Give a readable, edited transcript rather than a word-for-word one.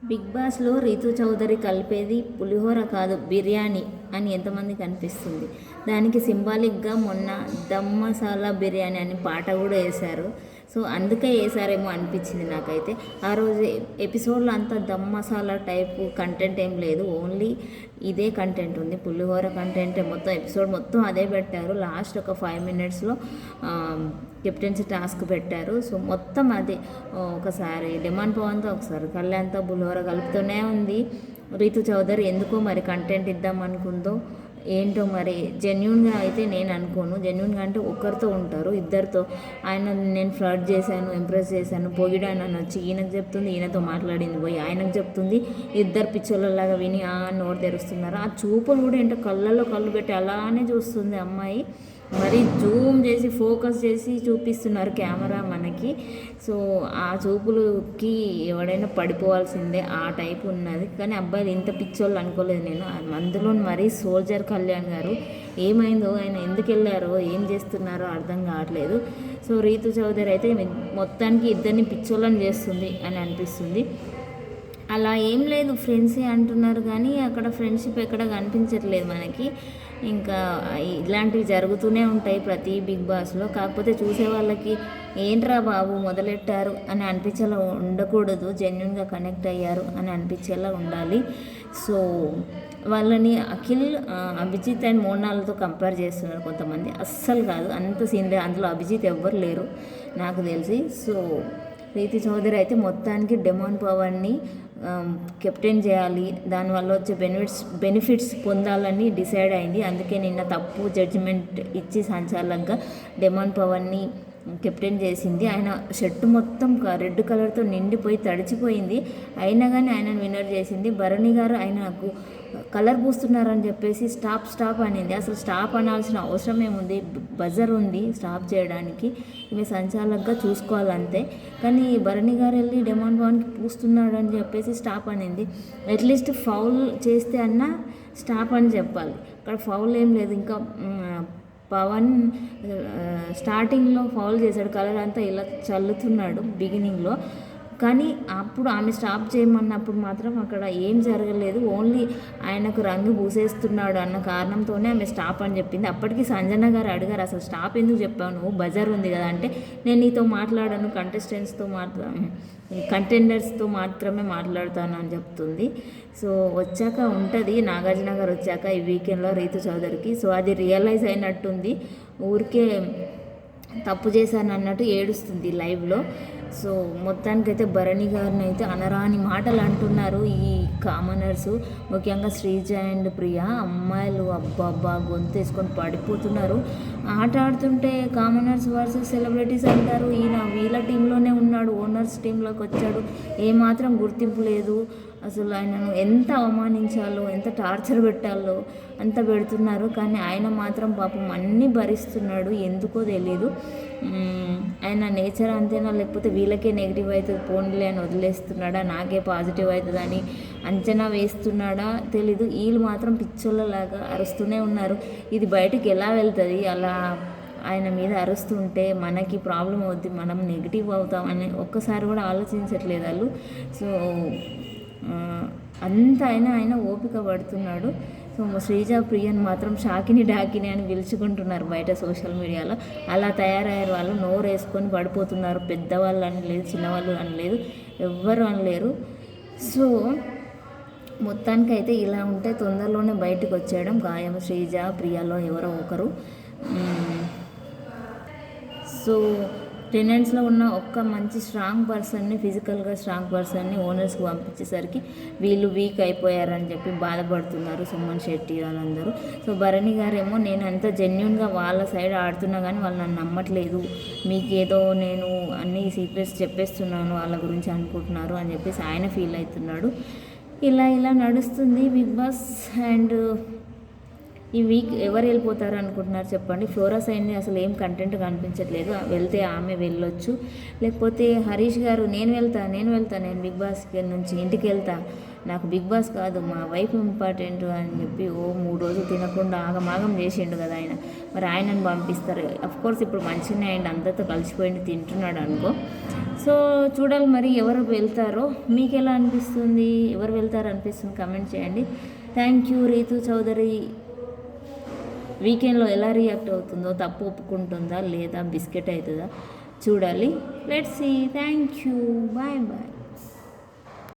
Big బాస్లో రీతు చౌదరి కలిపేది పులిహోర కాదు బిర్యానీ అని ఎంతమందికి అనిపిస్తుంది. దానికి సింబాలిక్గా మొన్న దమ్ మసాలా బిర్యానీ అని పాట కూడా వేశారు. సో అందుకే వేసారేమో అనిపించింది నాకైతే. ఆ రోజు ఎపిసోడ్లో అంతా దమ్ మసాలా టైపు కంటెంట్ ఏం లేదు, ఓన్లీ ఇదే కంటెంట్ ఉంది, పులిహోర కంటెంట్ మొత్తం. ఎపిసోడ్ మొత్తం అదే పెట్టారు. లాస్ట్ ఒక 5 minutesలో కెప్టెన్సీ టాస్క్ పెట్టారు. సో మొత్తం అదే, ఒకసారి డిమాండ్ పవన్తో, ఒకసారి కళ్యాణ్తో పులిహోర కలుపుతూనే ఉంది. రీతు చౌదరి ఎందుకో మరి కంటెంట్ ఇద్దాం అనుకుందో ఏంటో మరి. జెన్యున్గా అయితే నేను అనుకోను. జెన్యున్గా అంటే ఒక్కరితో ఉంటారు, ఇద్దరితో. ఆయన నేను ఫ్లర్ట్ చేశాను, ఇంప్రెస్ చేశాను, పొగిడాను అని వచ్చి ఈయనకు చెప్తుంది, ఈయనతో మాట్లాడింది పోయి ఆయనకు చెప్తుంది. ఇద్దరు పిచ్చోళ్ళలాగా విని నోరు తెరుస్తున్నారు. ఆ చూపులు కూడా ఏంటో కళ్ళల్లో కళ్ళు పెట్టి అలానే చూస్తుంది అమ్మాయి. మరి జూమ్ చేసి ఫోకస్ చేసి చూపిస్తున్నారు కెమెరా మనకి. సో ఆ చూపులకి ఎవడైనా పడిపోవాల్సిందే, ఆ టైప్ ఉన్నది. కానీ అబ్బాయిలు ఇంత పిచ్చోళ్ళు అనుకోలేదు నేను. అందులో మరీ సోల్జర్ కళ్యాణ్ గారు ఏమైందో, ఆయన ఎందుకు వెళ్ళారో, ఏం చేస్తున్నారో అర్థం కావట్లేదు. సో రీతు చౌదరి అయితే మొత్తానికి ఇద్దరిని పిచ్చోళ్ళని చేస్తుంది అని అనిపిస్తుంది. అలా ఏం లేదు, ఫ్రెండ్సే అంటున్నారు కానీ అక్కడ ఫ్రెండ్షిప్ ఎక్కడ కనిపించట్లేదు మనకి. ఇంకా ఇలాంటివి జరుగుతూనే ఉంటాయి ప్రతి బిగ్ బాస్లో. కాకపోతే చూసే వాళ్ళకి ఏంట్రా బాబు మొదలెట్టారు అని అనిపించేలా ఉండకూడదు, జెన్యున్గా కనెక్ట్ అయ్యారు అని అనిపించేలా ఉండాలి. సో వాళ్ళని అఖిల్, అభిజిత్ అండ్ మోనాలతో కంపేర్ చేస్తున్నారు కొంతమంది. అస్సలు కాదు, అంత సీన్ లేదు అందులో. అభిజిత్ ఎవ్వరు లేరు నాకు తెలిసి. సో రీతు చౌదరి అయితే మొత్తానికి డిమాండ్ పవర్ని కెప్టెన్ చేయాలి, దానివల్ల వచ్చే బెనిఫిట్స్ పొందాలని డిసైడ్ అయింది. అందుకే నిన్న తప్పు జడ్జిమెంట్ ఇచ్చి సంచాలకుగా డిమాండ్ పవర్ని కెప్టెన్ చేసింది. ఆయన షర్టు మొత్తం రెడ్ కలర్తో నిండిపోయి తడిచిపోయింది, అయినా కానీ ఆయనను విన్నర్ చేసింది. భరణి గారు ఆయనకు కలర్ పూస్తున్నారని చెప్పేసి స్టాప్ అనింది. అసలు స్టాప్ అనాల్సిన అవసరం ఏముంది, బజర్ ఉంది స్టాప్ చేయడానికి, ఈమె సంచాలకుగా చూసుకోవాలంతే. కానీ భరణి గారు వెళ్ళి డిమాండ్ పవన్కి పూస్తున్నాడు అని చెప్పేసి స్టాప్ అనింది. అట్లీస్ట్ ఫౌల్ చేస్తే అన్నా స్టాప్ అని చెప్పాలి. అక్కడ ఫౌల్ ఏం లేదు. ఇంకా పవన్ స్టార్టింగ్లో ఫౌల్ చేశాడు, కలర్ అంతా ఇలా చల్లుతున్నాడు బిగినింగ్లో. కానీ అప్పుడు ఆమె స్టాప్ చేయమన్నప్పుడు మాత్రం అక్కడ ఏం జరగలేదు, ఓన్లీ ఆయనకు రంగు పూసేస్తున్నాడు అన్న కారణంతోనే ఆమె స్టాప్ అని చెప్పింది. అప్పటికి సంజన గారు అడిగారు, అసలు స్టాప్ ఎందుకు చెప్పావు నువ్వు, బజర్ ఉంది కదా అంటే, నేను నీతో మాట్లాడాను, కంటెండర్స్తో మాత్రమే మాట్లాడతాను అని చెప్తుంది. సో వచ్చాక ఉంటుంది, నాగార్జున గారు వచ్చాక ఈ వీకెండ్లో రీతు చౌదరికి. సో అది రియలైజ్ అయినట్టుంది, ఊరికే తప్పు చేశాను అన్నట్టు ఏడుస్తుంది లైవ్లో. సో మొత్తానికైతే భరణి గారిని అయితే అనరాని మాటలు అంటున్నారు ఈ కామనర్స్, ముఖ్యంగా శ్రీజ అండ్ ప్రియా. అమ్మాయిలు అబ్బా గొంతు వేసుకొని పడిపోతున్నారు. ఆట ఆడుతుంటే కామనర్స్ వర్సెస్ సెలబ్రిటీస్ అంటారు. ఈయన వీళ్ళ టీంలోనే ఉన్నాడు, ఓనర్స్ టీంలోకి వచ్చాడు, ఏమాత్రం గుర్తింపు లేదు. అసలు ఆయనను ఎంత అవమానించాలో, ఎంత టార్చర్ పెట్టాలో అంత పెడుతున్నారు. కానీ ఆయన మాత్రం పాపం అన్నీ భరిస్తున్నాడు, ఎందుకో తెలీదు. ఆయన నేచర్ అంతేనా, లేకపోతే వీళ్ళకే నెగిటివ్ అవుతుంది పోన్లే అని వదిలేస్తున్నాడా, నాకే పాజిటివ్ అవుతుందని అంచనా వేస్తున్నాడా తెలీదు. వీళ్ళు మాత్రం పిచ్చోళ్ళలాగా అరుస్తూనే ఉన్నారు. ఇది బయటికి ఎలా వెళ్తుంది, అలా ఆయన మీద అరుస్తుంటే మనకి ప్రాబ్లం అవుద్ది, మనం నెగిటివ్ అవుతామని ఒక్కసారి కూడా ఆలోచించట్లేదు వాళ్ళు. సో అంత ఆయన ఓపిక పడుతున్నాడు. సో శ్రీజ ప్రియన్ మాత్రం షాకిని డాకిని అని పిలుచుకుంటున్నారు బయట సోషల్ మీడియాలో. అలా తయారయ్యారు వాళ్ళు, నోరు వేసుకొని పడిపోతున్నారు. పెద్దవాళ్ళు అని లేదు, చిన్నవాళ్ళు అని లేదు, ఎవ్వరు అనలేరు. సో మొత్తానికైతే ఇలా ఉంటే తొందరలోనే బయటకు వచ్చేయడం ఖాయం, శ్రీజ ప్రియాలో ఎవరో ఒకరు. సో టెనెంట్స్లో ఉన్న ఒక్క మంచి స్ట్రాంగ్ పర్సన్ని, ఫిజికల్గా స్ట్రాంగ్ పర్సన్ని ఓనర్స్కి పంపించేసరికి వీళ్ళు వీక్ అయిపోయారని చెప్పి బాధపడుతున్నారు సుమన్ శెట్టి వాళ్ళందరూ. సో భరణి గారేమో నేను అంత జెన్యున్గా వాళ్ళ సైడ్ ఆడుతున్నా కానీ వాళ్ళు నన్ను నమ్మట్లేదు, మీకేదో నేను అన్ని సీక్రెట్స్ చెప్పేస్తున్నాను వాళ్ళ గురించి అనుకుంటున్నారు అని చెప్పేసి ఆయన ఫీల్ అవుతున్నాడు. ఇలా నడుస్తుంది బిగ్ బాస్. అండ్ ఈ వీక్ ఎవరు వెళ్ళిపోతారు అనుకుంటున్నారు చెప్పండి. ఫ్లోరా సైడ్ని అసలు ఏం కంటెంట్ కనిపించట్లేదు, వెళ్తే ఆమె వెళ్ళొచ్చు. లేకపోతే హరీష్ గారు నేను వెళ్తా నేను బిగ్ బాస్ నుంచి ఇంటికి వెళ్తా, నాకు బిగ్ బాస్ కాదు మా వైఫ్ ఇంపార్టెంట్ అని చెప్పి 3 రోజులు తినకుండా ఆగమాగం చేసిండు కదా ఆయన. మరి ఆయనను పంపిస్తారు. అఫ్కోర్స్ ఇప్పుడు మంచిగానే అయింది, అందరితో కలిసిపోయింది, తింటున్నాడు అనుకో. సో చూడాలి మరి ఎవరు వెళ్తారో. మీకు ఎలా అనిపిస్తుంది, ఎవరు వెళ్తారో అనిపిస్తుంది కమెంట్ చేయండి. Thank you. రీతు చౌదరి వీకెండ్లో ఎలా రియాక్ట్ అవుతుందో, తప్పు ఒప్పుకుంటుందా లేదా బిస్కెట్ అవుతుందా చూడాలి. Let's see. Thank you. Bye bye.